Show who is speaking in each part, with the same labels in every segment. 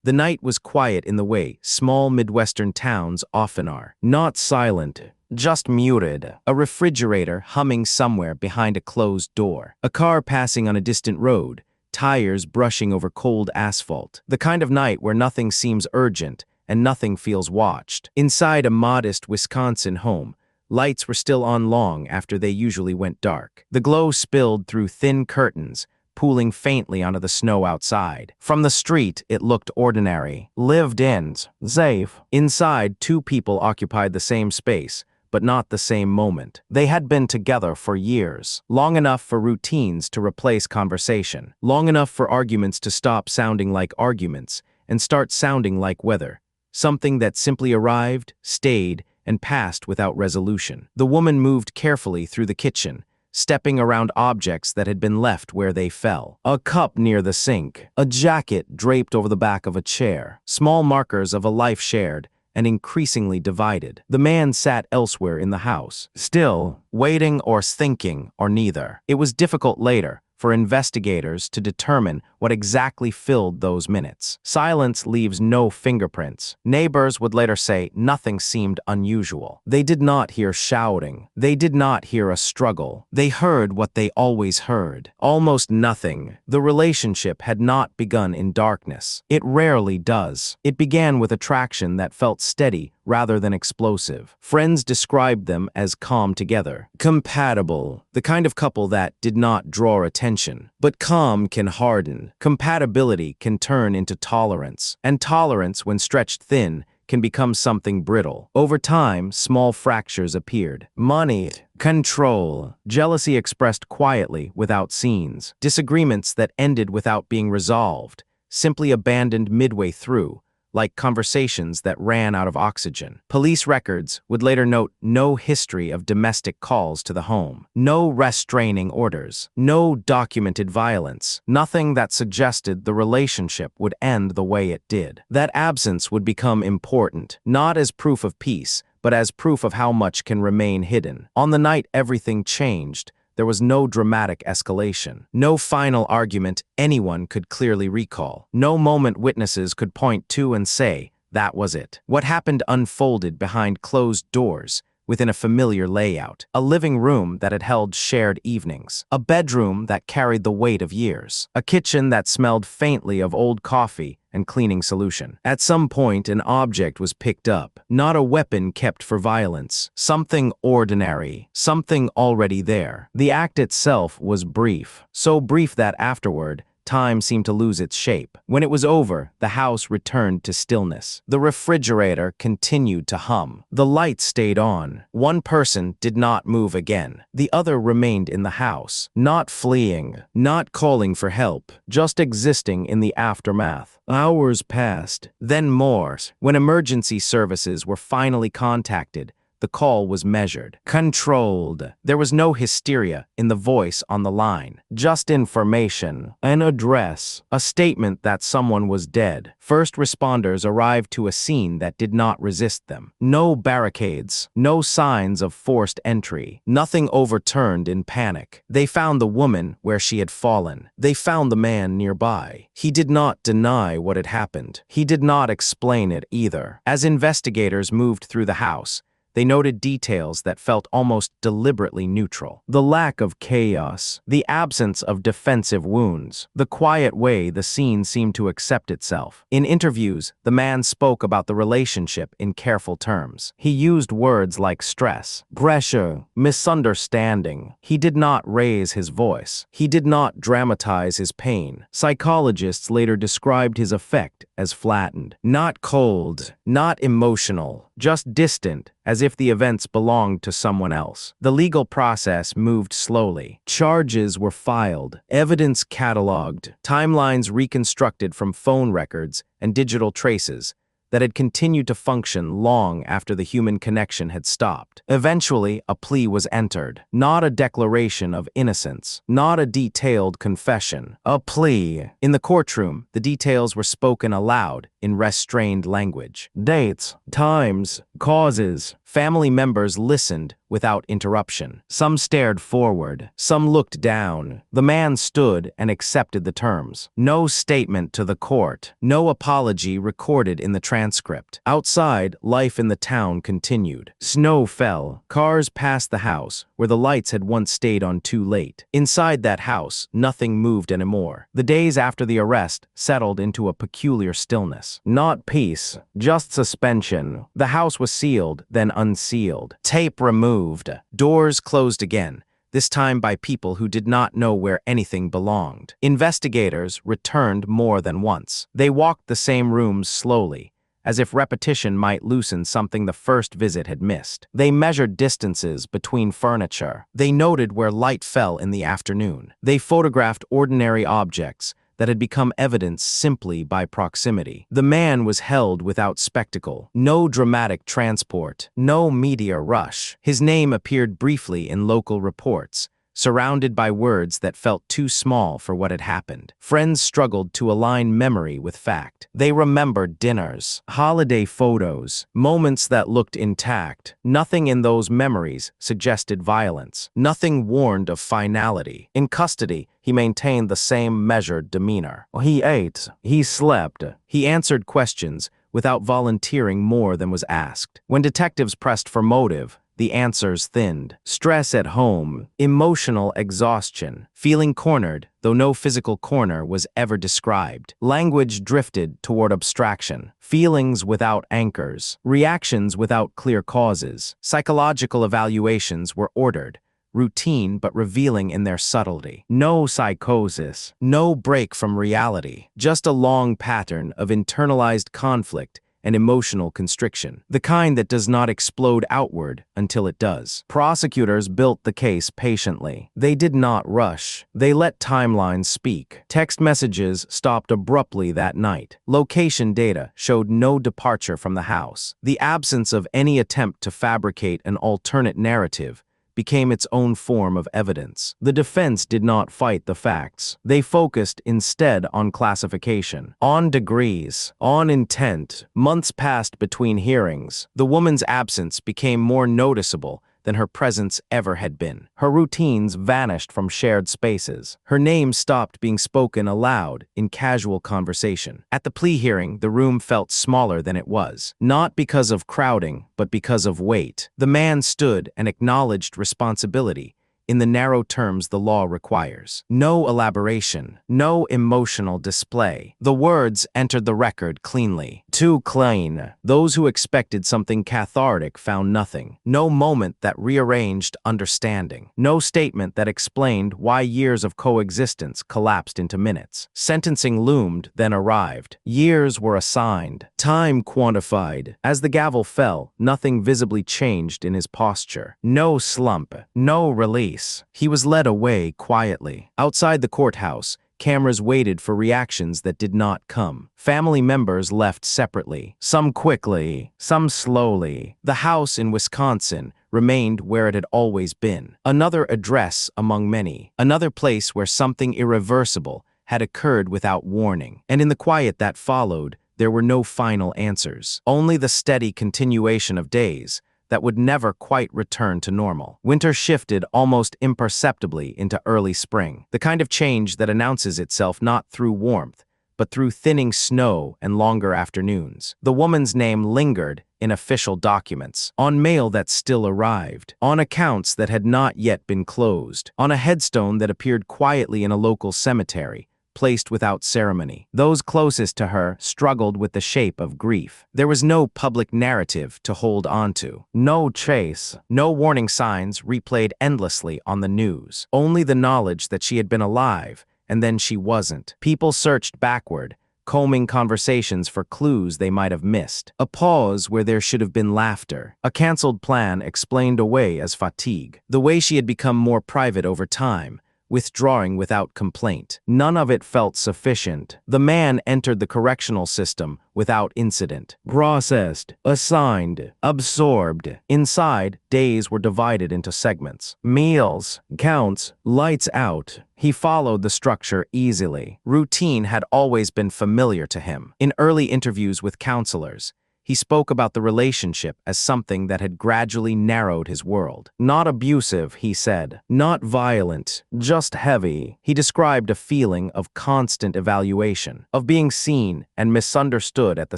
Speaker 1: The night was quiet in the way small Midwestern towns often are. Not silent, just muted. A refrigerator humming somewhere behind a closed door. A car passing on a distant road, tires brushing over cold asphalt. The kind of night where nothing seems urgent and nothing feels watched. Inside a modest Wisconsin home, lights were still on long after they usually went dark. The glow spilled through thin curtains, pooling faintly onto the snow outside. From the street, it looked ordinary. Lived in, safe. Inside, two people occupied the same space, but not the same moment. They had been together for years, long enough for routines to replace conversation, long enough for arguments to stop sounding like arguments and start sounding like weather, something that simply arrived, stayed, and passed without resolution. The woman moved carefully through the kitchen, stepping around objects that had been left where they fell. A cup near the sink, a jacket draped over the back of a chair, small markers of a life shared and increasingly divided. The man sat elsewhere in the house, still, waiting or thinking, or neither. It was difficult later for investigators to determine what exactly filled those minutes. Silence leaves no fingerprints. Neighbors would later say nothing seemed unusual. They did not hear shouting. They did not hear a struggle. They heard what they always heard. Almost nothing. The relationship had not begun in darkness. It rarely does. It began with attraction that felt steady rather than explosive. Friends described them as calm together, compatible, the kind of couple that did not draw attention. But calm can harden. Compatibility can turn into tolerance. And tolerance, when stretched thin, can become something brittle. Over time, small fractures appeared. Money, control, jealousy expressed quietly without scenes, disagreements that ended without being resolved, simply abandoned midway through, like conversations that ran out of oxygen. Police records would later note no history of domestic calls to the home, no restraining orders, no documented violence, nothing that suggested the relationship would end the way it did. That absence would become important, not as proof of peace, but as proof of how much can remain hidden. On the night everything changed, there was no dramatic escalation, no final argument anyone could clearly recall, no moment witnesses could point to and say, that was it. What happened unfolded behind closed doors, within a familiar layout, a living room that had held shared evenings, a bedroom that carried the weight of years, a kitchen that smelled faintly of old coffee and cleaning solution. At some point, an object was picked up, not a weapon kept for violence, something ordinary, something already there. The act itself was brief, so brief that afterward, time seemed to lose its shape. When it was over, the house returned to stillness. The refrigerator continued to hum. The lights stayed on. One person did not move again. The other remained in the house, not fleeing, not calling for help, just existing in the aftermath. Hours passed, then more. When emergency services were finally contacted, the call was measured, controlled. There was no hysteria in the voice on the line, just information, an address, a statement that someone was dead. First responders arrived to a scene that did not resist them. No barricades, no signs of forced entry, nothing overturned in panic. They found the woman where she had fallen. They found the man nearby. He did not deny what had happened. He did not explain it either. As investigators moved through the house, they noted details that felt almost deliberately neutral. The lack of chaos, the absence of defensive wounds, the quiet way the scene seemed to accept itself. In interviews, the man spoke about the relationship in careful terms. He used words like stress, pressure, misunderstanding. He did not raise his voice. He did not dramatize his pain. Psychologists later described his effect as flattened, not cold, not emotional, just distant, as if the events belonged to someone else. The legal process moved slowly. Charges were filed, evidence cataloged, timelines reconstructed from phone records and digital traces that had continued to function long after the human connection had stopped. Eventually, a plea was entered, not a declaration of innocence, not a detailed confession, a plea. In the courtroom, the details were spoken aloud, in restrained language. Dates, times, causes. Family members listened without interruption. Some stared forward, some looked down. The man stood and accepted the terms. No statement to the court, no apology recorded in the transcript. Outside, life in the town continued. Snow fell. Cars passed the house, where the lights had once stayed on too late. Inside that house, nothing moved anymore. The days after the arrest settled into a peculiar stillness. Not peace, just suspension. The house was sealed, then unsealed. Tape removed. Doors closed again, this time by people who did not know where anything belonged. Investigators returned more than once. They walked the same rooms slowly, as if repetition might loosen something the first visit had missed. They measured distances between furniture. They noted where light fell in the afternoon. They photographed ordinary objects that had become evidence simply by proximity. The man was held without spectacle, no dramatic transport, no media rush. His name appeared briefly in local reports, surrounded by words that felt too small for what had happened. Friends struggled to align memory with fact. They remembered dinners, holiday photos, moments that looked intact. Nothing in those memories suggested violence. Nothing warned of finality. In custody, he maintained the same measured demeanor. He ate, he slept, he answered questions without volunteering more than was asked. When detectives pressed for motive, the answers thinned. Stress at home, emotional exhaustion, feeling cornered, though no physical corner was ever described. Language drifted toward abstraction. Feelings without anchors. Reactions without clear causes. Psychological evaluations were ordered, routine but revealing in their subtlety. No psychosis, no break from reality, just a long pattern of internalized conflict and emotional constriction, the kind that does not explode outward until it does. Prosecutors built the case patiently. They did not rush. They let timelines speak. Text messages stopped abruptly that night. Location data showed no departure from the house. The absence of any attempt to fabricate an alternate narrative became its own form of evidence. The defense did not fight the facts. They focused instead on classification, on degrees, on intent. Months passed between hearings. The woman's absence became more noticeable than her presence ever had been. Her routines vanished from shared spaces. Her name stopped being spoken aloud in casual conversation. At the plea hearing, the room felt smaller than it was, not because of crowding, but because of weight. The man stood and acknowledged responsibility in the narrow terms the law requires. No elaboration, no emotional display. The words entered the record cleanly. Too clean. Those who expected something cathartic found nothing. No moment that rearranged understanding. No statement that explained why years of coexistence collapsed into minutes. Sentencing loomed, then arrived. Years were assigned. Time quantified. As the gavel fell, nothing visibly changed in his posture. No slump. No release. He was led away quietly. Outside the courthouse, cameras waited for reactions that did not come. Family members left separately, some quickly, some slowly. The house in Wisconsin remained where it had always been. Another address among many. Another place where something irreversible had occurred without warning. And in the quiet that followed, there were no final answers. Only the steady continuation of days that would never quite return to normal. Winter shifted almost imperceptibly into early spring, the kind of change that announces itself not through warmth, but through thinning snow and longer afternoons. The woman's name lingered in official documents, on mail that still arrived, on accounts that had not yet been closed, on a headstone that appeared quietly in a local cemetery, placed without ceremony. Those closest to her struggled with the shape of grief. There was no public narrative to hold onto. No chase, no warning signs replayed endlessly on the news. Only the knowledge that she had been alive, and then she wasn't. People searched backward, combing conversations for clues they might have missed. A pause where there should have been laughter. A canceled plan explained away as fatigue. The way she had become more private over time, withdrawing without complaint. None of it felt sufficient. The man entered the correctional system without incident. Processed, assigned, absorbed. Inside, days were divided into segments. Meals, counts, lights out. He followed the structure easily. Routine had always been familiar to him. In early interviews with counselors, he spoke about the relationship as something that had gradually narrowed his world. Not abusive, he said. Not violent, just heavy. He described a feeling of constant evaluation, of being seen and misunderstood at the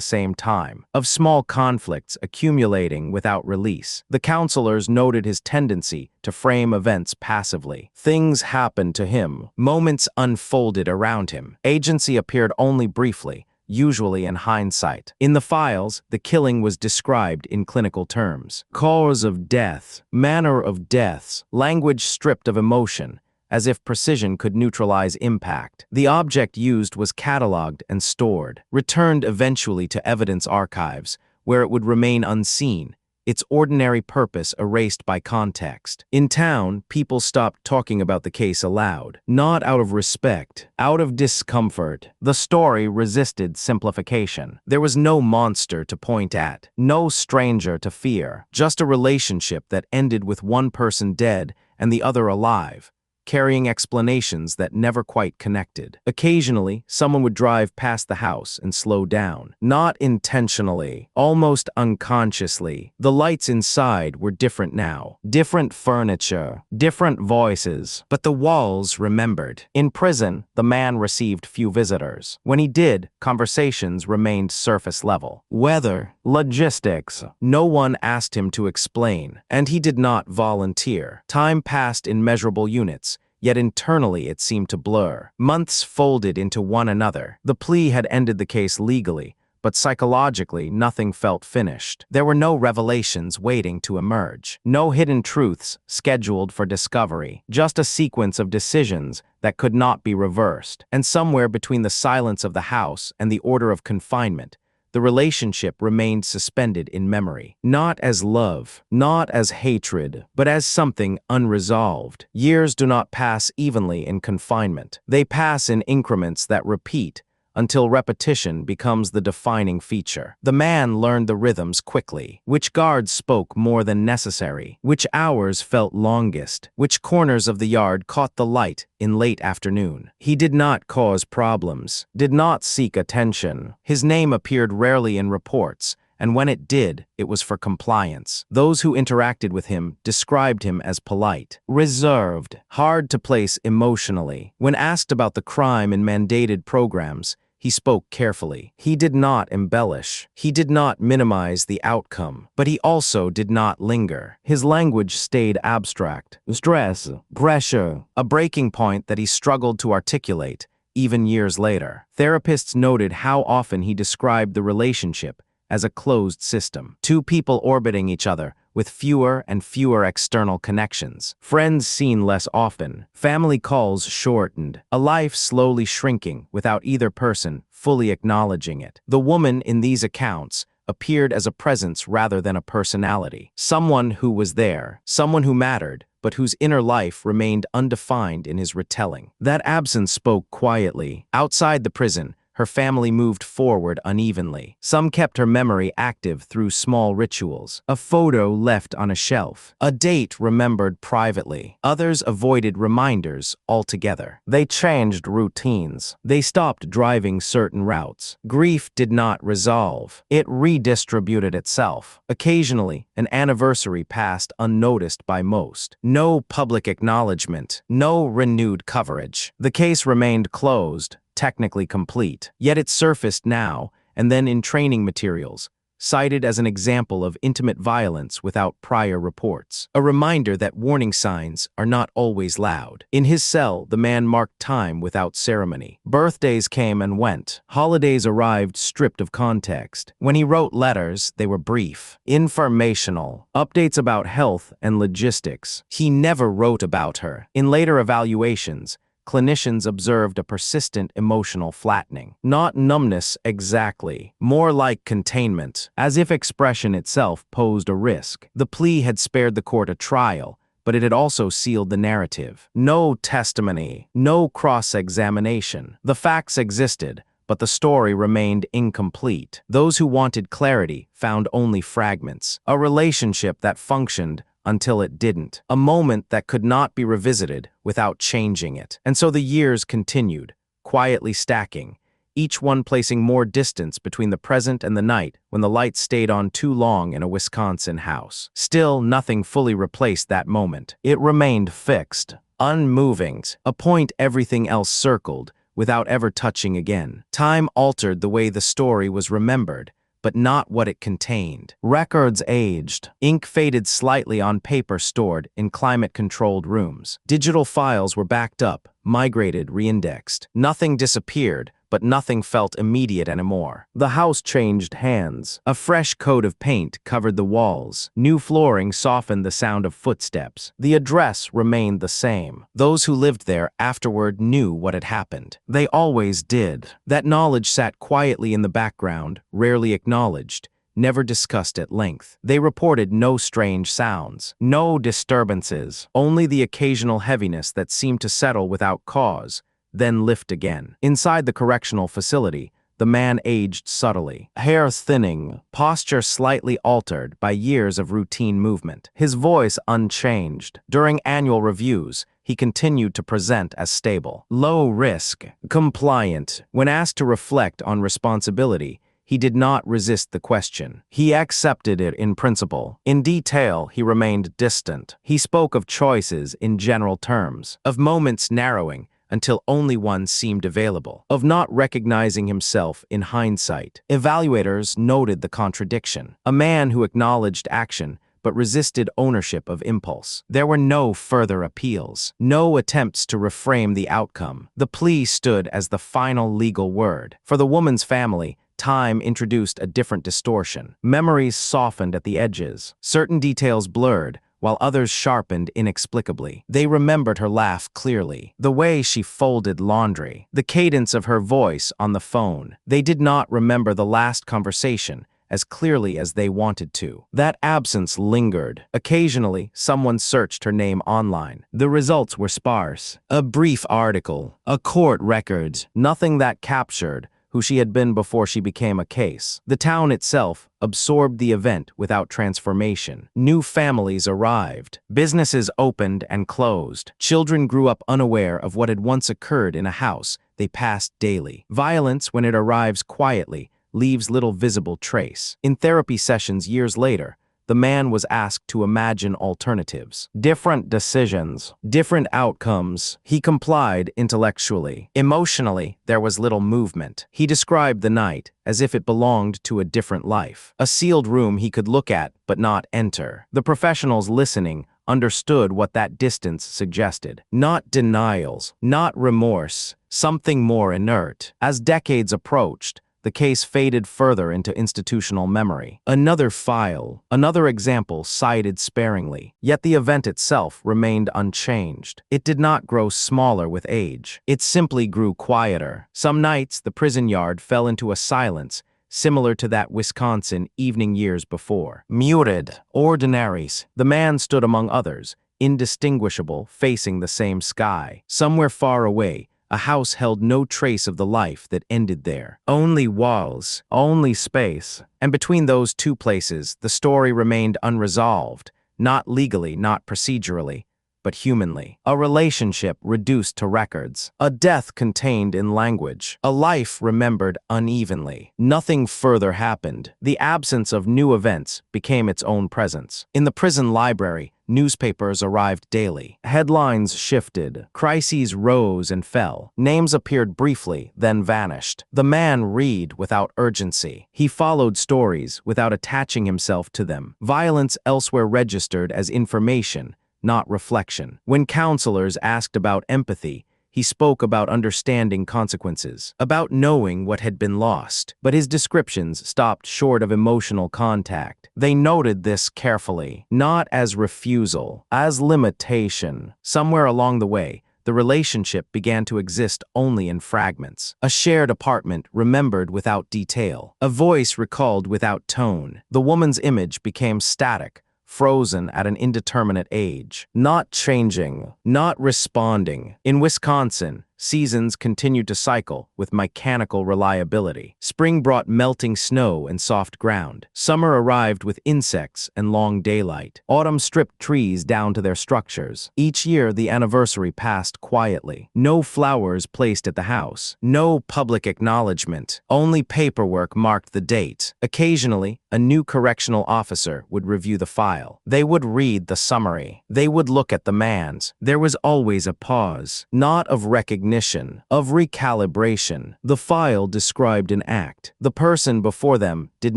Speaker 1: same time, of small conflicts accumulating without release. The counselors noted his tendency to frame events passively. Things happened to him. Moments unfolded around him. Agency appeared only briefly, usually in hindsight. In the files, the killing was described in clinical terms. Cause of death, manner of deaths, language stripped of emotion, as if precision could neutralize impact. The object used was cataloged and stored, returned eventually to evidence archives, where it would remain unseen, its ordinary purpose erased by context. In town, people stopped talking about the case aloud, not out of respect, out of discomfort. The story resisted simplification. There was no monster to point at, no stranger to fear, just a relationship that ended with one person dead and the other alive, carrying explanations that never quite connected. Occasionally, someone would drive past the house and slow down. Not intentionally, almost unconsciously. The lights inside were different now. Different furniture, different voices. But the walls remembered. In prison, the man received few visitors. When he did, conversations remained surface level. Weather, logistics. No one asked him to explain, and he did not volunteer. Time passed in measurable units, yet internally it seemed to blur. Months folded into one another. The plea had ended the case legally, but psychologically nothing felt finished. There were no revelations waiting to emerge, no hidden truths scheduled for discovery, just a sequence of decisions that could not be reversed. And somewhere between the silence of the house and the order of confinement, the relationship remained suspended in memory, not as love, not as hatred, but as something unresolved. Years do not pass evenly in confinement. They pass in increments that repeat, until repetition becomes the defining feature. The man learned the rhythms quickly. Which guards spoke more than necessary, which hours felt longest, which corners of the yard caught the light in late afternoon. He did not cause problems, did not seek attention. His name appeared rarely in reports, and when it did, it was for compliance. Those who interacted with him described him as polite, reserved, hard to place emotionally. When asked about the crime in mandated programs, he spoke carefully. He did not embellish. He did not minimize the outcome, but he also did not linger. His language stayed abstract. Stress, pressure, a breaking point that he struggled to articulate, even years later. Therapists noted how often he described the relationship as a closed system, two people orbiting each other with fewer and fewer external connections, friends seen less often, family calls shortened, a life slowly shrinking without either person fully acknowledging it. The woman in these accounts appeared as a presence rather than a personality, someone who was there, someone who mattered, but whose inner life remained undefined in his retelling. That absence spoke quietly. Outside the prison, her family moved forward unevenly. Some kept her memory active through small rituals, a photo left on a shelf, a date remembered privately. Others avoided reminders altogether. They changed routines. They stopped driving certain routes. Grief did not resolve. It redistributed itself. Occasionally, an anniversary passed unnoticed by most. No public acknowledgement, no renewed coverage. The case remained closed, technically complete, yet it surfaced now and then in training materials, cited as an example of intimate violence without prior reports. A reminder that warning signs are not always loud. In his cell, the man marked time without ceremony. Birthdays came and went. Holidays arrived stripped of context. When he wrote letters, they were brief, informational, updates about health and logistics. He never wrote about her. In later evaluations, clinicians observed a persistent emotional flattening. Not numbness exactly, more like containment, as if expression itself posed a risk. The plea had spared the court a trial, but it had also sealed the narrative. No testimony, no cross-examination. The facts existed, but the story remained incomplete. Those who wanted clarity found only fragments. A relationship that functioned until it didn't. A moment that could not be revisited without changing it. And so the years continued, quietly stacking, each one placing more distance between the present and the night when the lights stayed on too long in a Wisconsin house. Still, nothing fully replaced that moment. It remained fixed, unmoving, a point everything else circled, without ever touching again. Time altered the way the story was remembered, but not what it contained. Records aged, ink faded slightly on paper stored in climate-controlled rooms. Digital files were backed up, migrated, reindexed. Nothing disappeared, but nothing felt immediate anymore. The house changed hands. A fresh coat of paint covered the walls. New flooring softened the sound of footsteps. The address remained the same. Those who lived there afterward knew what had happened. They always did. That knowledge sat quietly in the background, rarely acknowledged, never discussed at length. They reported no strange sounds, no disturbances, only the occasional heaviness that seemed to settle without cause, then lift again. Inside the correctional facility, the man aged subtly, hair thinning, posture slightly altered by years of routine movement. His voice unchanged. During annual reviews, he continued to present as stable, low risk, compliant. When asked to reflect on responsibility, he did not resist the question. He accepted it in principle. In detail, he remained distant. He spoke of choices in general terms, of moments narrowing until only one seemed available, of not recognizing himself in hindsight. Evaluators noted the contradiction. A man who acknowledged action but resisted ownership of impulse. There were no further appeals, no attempts to reframe the outcome. The plea stood as the final legal word. For the woman's family, time introduced a different distortion. Memories softened at the edges. Certain details blurred, while others sharpened inexplicably. They remembered her laugh clearly, the way she folded laundry, the cadence of her voice on the phone. They did not remember the last conversation as clearly as they wanted to. That absence lingered. Occasionally, someone searched her name online. The results were sparse. A brief article, a court record, nothing that captured who she had been before she became a case. The town itself absorbed the event without transformation. New families arrived. Businesses opened and closed. Children grew up unaware of what had once occurred in a house they passed daily. Violence, when it arrives quietly, leaves little visible trace. In therapy sessions years later, the man was asked to imagine alternatives. Different decisions, different outcomes. He complied intellectually. Emotionally, there was little movement. He described the night as if it belonged to a different life. A sealed room he could look at but not enter. The professionals listening understood what that distance suggested. Not denials, not remorse, something more inert. As decades approached, the case faded further into institutional memory. Another file, another example cited sparingly, yet the event itself remained unchanged. It did not grow smaller with age. It simply grew quieter. Some nights, the prison yard fell into a silence similar to that Wisconsin evening years before. Muted, ordinaries. The man stood among others, indistinguishable, facing the same sky. Somewhere far away, a house held no trace of the life that ended there. Only walls, only space. And between those two places, the story remained unresolved, not legally, not procedurally, but humanly. A relationship reduced to records. A death contained in language. A life remembered unevenly. Nothing further happened. The absence of new events became its own presence. In the prison library, newspapers arrived daily. Headlines shifted. Crises rose and fell. Names appeared briefly, then vanished. The man read without urgency. He followed stories without attaching himself to them. Violence elsewhere registered as information, not reflection. When counselors asked about empathy, he spoke about understanding consequences, about knowing what had been lost. But his descriptions stopped short of emotional contact. They noted this carefully, not as refusal, as limitation. Somewhere along the way, the relationship began to exist only in fragments. A shared apartment remembered without detail. A voice recalled without tone. The woman's image became static, frozen at an indeterminate age, not changing, not responding. In Wisconsin, seasons continued to cycle with mechanical reliability. Spring brought melting snow and soft ground. Summer arrived with insects and long daylight. Autumn stripped trees down to their structures. Each year, the anniversary passed quietly. No flowers placed at the house. No public acknowledgement. Only paperwork marked the date. Occasionally, a new correctional officer would review the file. They would read the summary. They would look at the mans. There was always a pause, not of recognition, of recalibration. The file described an act. The person before them did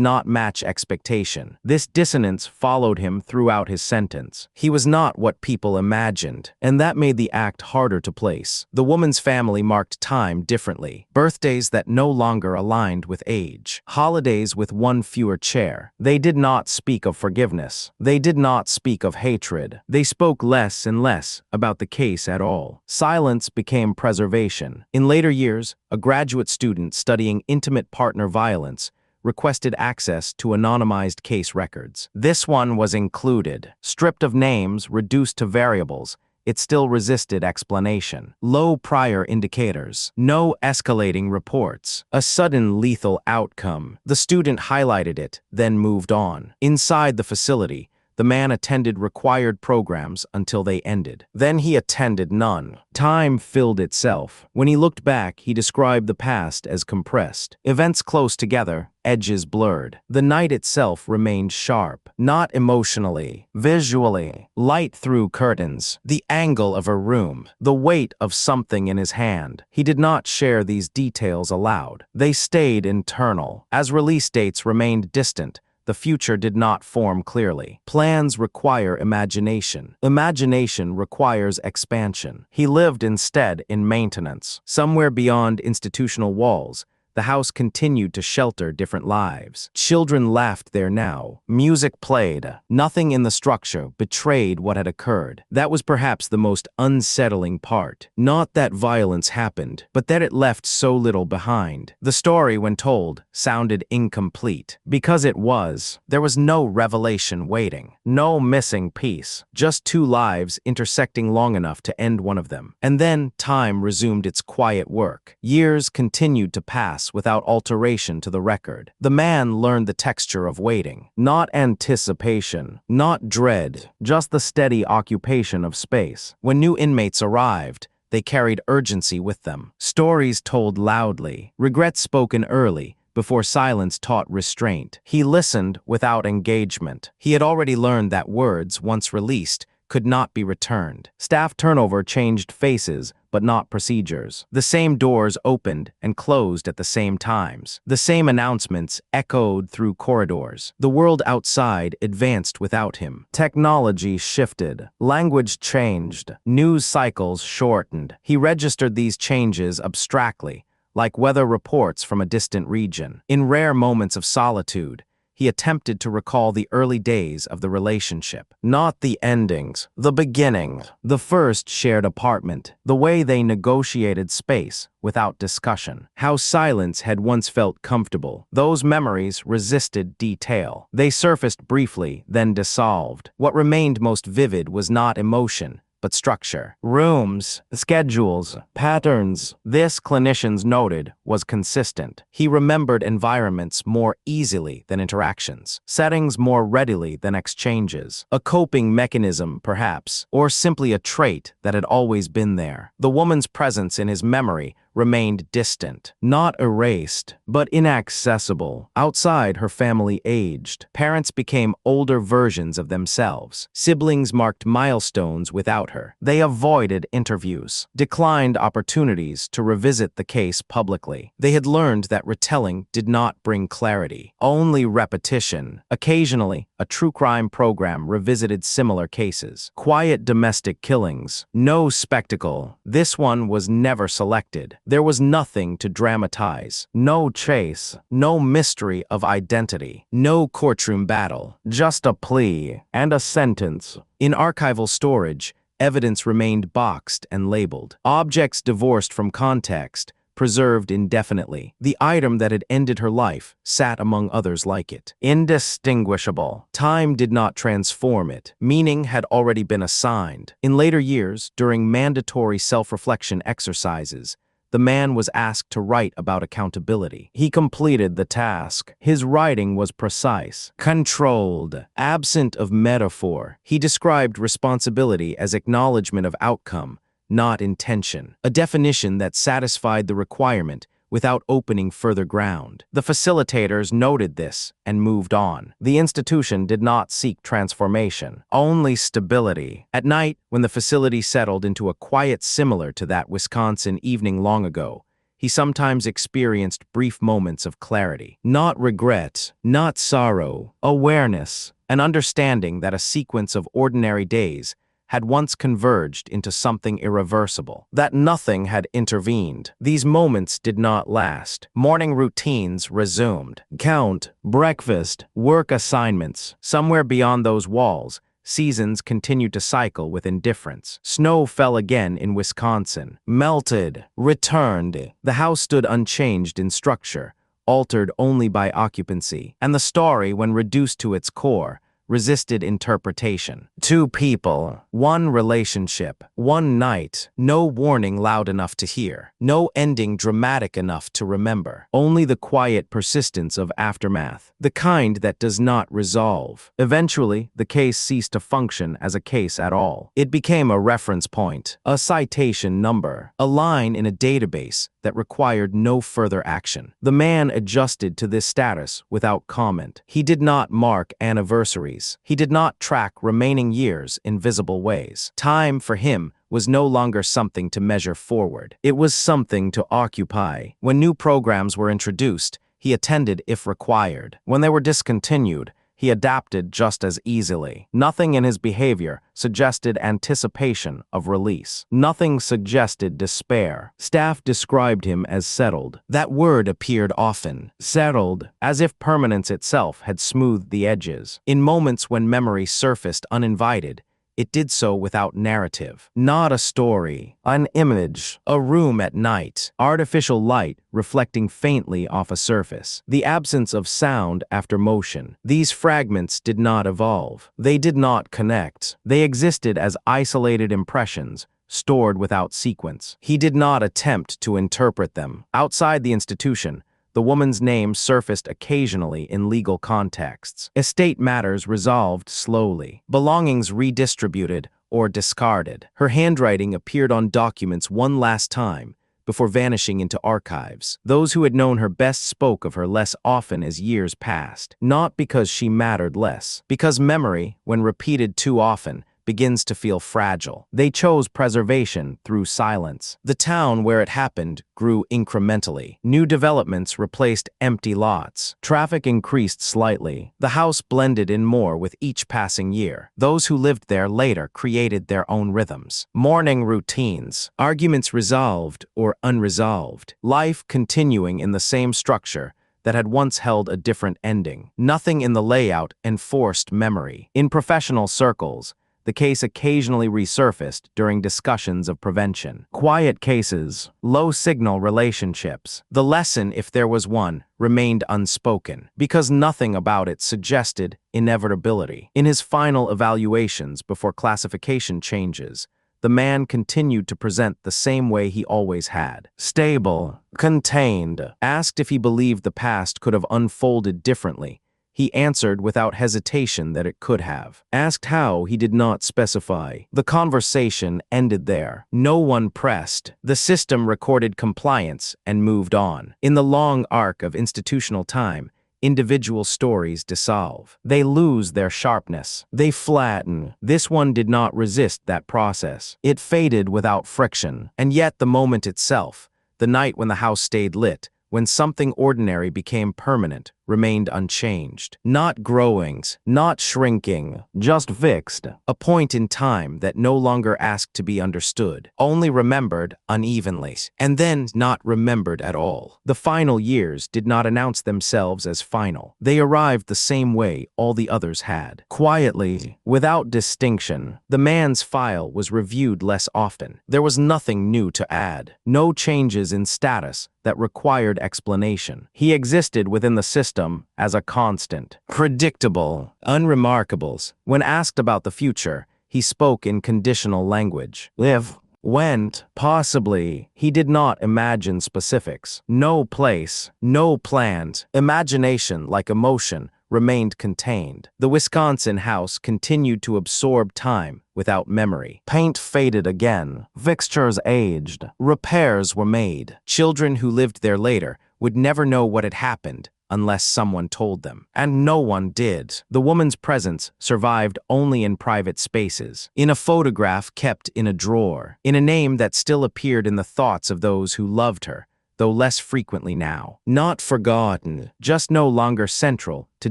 Speaker 1: not match expectation. This dissonance followed him throughout his sentence. He was not what people imagined, and that made the act harder to place. The woman's family marked time differently. Birthdays that no longer aligned with age. Holidays with one fewer chair. They did not speak of forgiveness. They did not speak of hatred. They spoke less and less about the case at all. Silence became preservation. In later years, a graduate student studying intimate partner violence requested access to anonymized case records. This one was included. Stripped of names, reduced to variables, it still resisted explanation. Low prior indicators. No escalating reports. A sudden lethal outcome. The student highlighted it, then moved on. Inside the facility, the man attended required programs until they ended. Then he attended none. Time filled itself. When he looked back, he described the past as compressed. Events close together, edges blurred. The night itself remained sharp, not emotionally, visually. Light through curtains, the angle of a room, the weight of something in his hand. He did not share these details aloud. They stayed internal. As release dates remained distant, the future did not form clearly. Plans require imagination. Imagination requires expansion. He lived instead in maintenance. Somewhere beyond institutional walls, the house continued to shelter different lives. Children laughed there now. Music played. Nothing in the structure betrayed what had occurred. That was perhaps the most unsettling part. Not that violence happened, but that it left so little behind. The story, when told, sounded incomplete. Because it was. There was no revelation waiting. No missing piece. Just two lives intersecting long enough to end one of them. And then time resumed its quiet work. Years continued to pass without alteration to the record. The man learned the texture of waiting. Not anticipation, not dread, just the steady occupation of space. When new inmates arrived, they carried urgency with them. Stories told loudly, regrets spoken early, before silence taught restraint. He listened without engagement. He had already learned that words, once released, could not be returned. Staff turnover changed faces, but not procedures. The same doors opened and closed at the same times. The same announcements echoed through corridors. The world outside advanced without him. Technology shifted. Language changed. News cycles shortened. He registered these changes abstractly, like weather reports from a distant region. In rare moments of solitude, he attempted to recall the early days of the relationship. Not the endings, the beginning, the first shared apartment, the way they negotiated space without discussion, how silence had once felt comfortable. Those memories resisted detail. They surfaced briefly, then dissolved. What remained most vivid was not emotion, but structure. Rooms, schedules, patterns. This, clinicians noted, was consistent. He remembered environments more easily than interactions, settings more readily than exchanges. A coping mechanism, perhaps, or simply a trait that had always been there. The woman's presence in his memory remained distant, not erased, but inaccessible. Outside, her family aged. Parents became older versions of themselves. Siblings marked milestones without her. They avoided interviews, declined opportunities to revisit the case publicly. They had learned that retelling did not bring clarity, only repetition. Occasionally, a true crime program revisited similar cases. Quiet domestic killings, no spectacle. This one was never selected. There was nothing to dramatize, no chase, no mystery of identity, no courtroom battle, just a plea and a sentence. In archival storage, evidence remained boxed and labeled. Objects divorced from context, preserved indefinitely. The item that had ended her life sat among others like it. Indistinguishable. Time did not transform it. Meaning had already been assigned. In later years, during mandatory self-reflection exercises, the man was asked to write about accountability. He completed the task. His writing was precise, controlled, absent of metaphor. He described responsibility as acknowledgement of outcome, not intention, a definition that satisfied the requirement without opening further ground. The facilitators noted this and moved on. The institution did not seek transformation, only stability. At night, when the facility settled into a quiet similar to that Wisconsin evening long ago, he sometimes experienced brief moments of clarity. Not regret, not sorrow, awareness, an understanding that a sequence of ordinary days had once converged into something irreversible, that nothing had intervened. These moments did not last. Morning routines resumed. Count, breakfast, work assignments. Somewhere beyond those walls, seasons continued to cycle with indifference. Snow fell again in Wisconsin, melted, returned. The house stood unchanged in structure, altered only by occupancy, and the story, when reduced to its core, resisted interpretation. Two people, one relationship, one night, no warning loud enough to hear, no ending dramatic enough to remember, only the quiet persistence of aftermath, the kind that does not resolve. Eventually, the case ceased to function as a case at all. It became a reference point, a citation number, a line in a database that required no further action. The man adjusted to this status without comment. He did not mark anniversaries. He did not track remaining years in visible ways. Time, for him, was no longer something to measure forward. It was something to occupy. When new programs were introduced, he attended if required. When they were discontinued, he adapted just as easily. Nothing in his behavior suggested anticipation of release. Nothing suggested despair. Staff described him as settled. That word appeared often. Settled, as if permanence itself had smoothed the edges. In moments when memory surfaced uninvited, it did so without narrative. Not a story, an image, a room at night, artificial light reflecting faintly off a surface, the absence of sound after motion. These fragments did not evolve. They did not connect. They existed as isolated impressions, stored without sequence. He did not attempt to interpret them. Outside the institution, the woman's name surfaced occasionally in legal contexts. Estate matters resolved slowly. Belongings redistributed or discarded. Her handwriting appeared on documents one last time before vanishing into archives. Those who had known her best spoke of her less often as years passed. Not because she mattered less, because memory, when repeated too often, begins to feel fragile. They chose preservation through silence. The town where it happened grew incrementally. New developments replaced empty lots. Traffic increased slightly. The house blended in more with each passing year. Those who lived there later created their own rhythms. Morning routines. Arguments resolved or unresolved. Life continuing in the same structure that had once held a different ending. Nothing in the layout enforced memory. In professional circles, the case occasionally resurfaced during discussions of prevention. Quiet cases, low-signal relationships. The lesson, if there was one, remained unspoken, because nothing about it suggested inevitability. In his final evaluations before classification changes, the man continued to present the same way he always had. Stable, contained. Asked if he believed the past could have unfolded differently, he answered without hesitation that it could have. Asked how, he did not specify. The conversation ended there. No one pressed. The system recorded compliance and moved on. In the long arc of institutional time, individual stories dissolve. They lose their sharpness. They flatten. This one did not resist that process. It faded without friction. And yet the moment itself, the night when the house stayed lit, when something ordinary became permanent, remained unchanged. Not growing, not shrinking, just fixed. A point in time that no longer asked to be understood, only remembered unevenly, and then not remembered at all. The final years did not announce themselves as final. They arrived the same way all the others had. Quietly, without distinction, the man's file was reviewed less often. There was nothing new to add, no changes in status that required explanation. He existed within the system as a constant. Predictable, unremarkables. When asked about the future, he spoke in conditional language. If, went, possibly. He did not imagine specifics. No place, no plans. Imagination, like emotion, remained contained. The Wisconsin house continued to absorb time without memory. Paint faded again. Fixtures aged. Repairs were made. Children who lived there later would never know what had happened unless someone told them. And no one did. The woman's presence survived only in private spaces, in a photograph kept in a drawer, in a name that still appeared in the thoughts of those who loved her, though less frequently now. Not forgotten, just no longer central to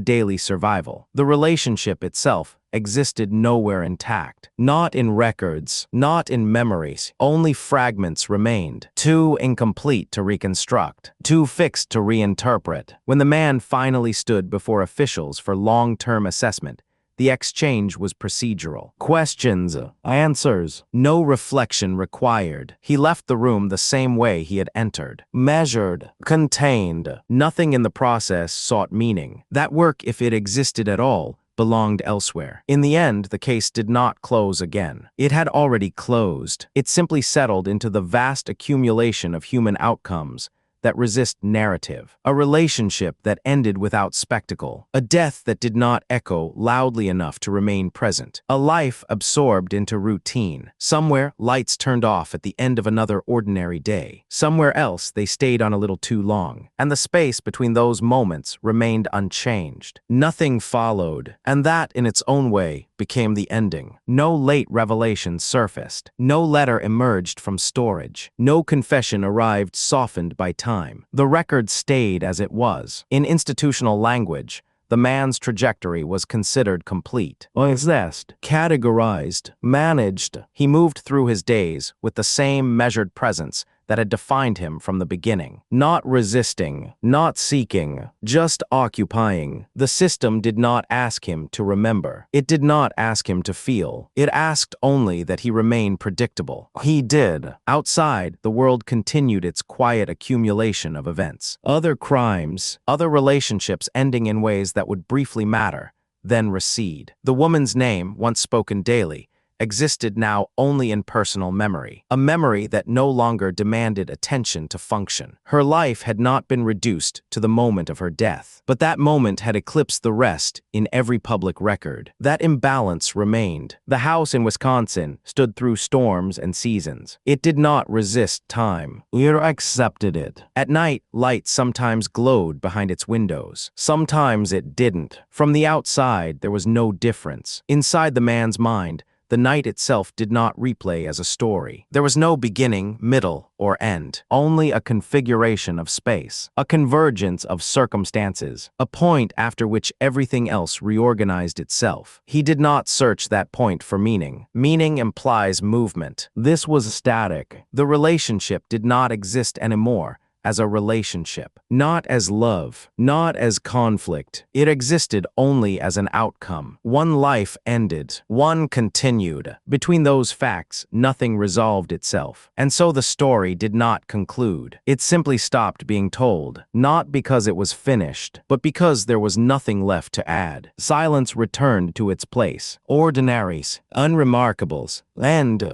Speaker 1: daily survival. The relationship itself existed nowhere intact. Not in records, not in memories. Only fragments remained, too incomplete to reconstruct, too fixed to reinterpret. When the man finally stood before officials for long-term assessment, the exchange was procedural. Questions, answers, no reflection required. He left the room the same way he had entered. Measured, contained. Nothing in the process sought meaning. That work, if it existed at all, belonged elsewhere. In the end, the case did not close again. It had already closed. It simply settled into the vast accumulation of human outcomes that resist narrative, a relationship that ended without spectacle, a death that did not echo loudly enough to remain present, a life absorbed into routine. Somewhere, lights turned off at the end of another ordinary day. Somewhere else, they stayed on a little too long, and the space between those moments remained unchanged. Nothing followed, and that, in its own way, became the ending. No late revelation surfaced. No letter emerged from storage. No confession arrived softened by time. The record stayed as it was. In institutional language, the man's trajectory was considered complete. Assessed, categorized, managed. He moved through his days with the same measured presence that had defined him from the beginning. Not resisting, not seeking, just occupying. The system did not ask him to remember. It did not ask him to feel. It asked only that he remain predictable. He did. Outside, the world continued its quiet accumulation of events. Other crimes, other relationships ending in ways that would briefly matter, then recede. The woman's name, once spoken daily, existed now only in personal memory, a memory that no longer demanded attention to function. Her life had not been reduced to the moment of her death, but that moment had eclipsed the rest in every public record. That imbalance remained. The house in Wisconsin stood through storms and seasons. It did not resist time. It accepted it. At night, light sometimes glowed behind its windows. Sometimes it didn't. From the outside, there was no difference. Inside the man's mind, the night itself did not replay as a story. There was no beginning, middle, or end, only a configuration of space, a convergence of circumstances, a point after which everything else reorganized itself. He did not search that point for meaning. Meaning implies movement. This was static. The relationship did not exist anymore as a relationship, not as love, not as conflict. It existed only as an outcome. One life ended, one continued. Between those facts, nothing resolved itself. And so the story did not conclude. It simply stopped being told, not because it was finished, but because there was nothing left to add. Silence returned to its place. Ordinaries, unremarkables, and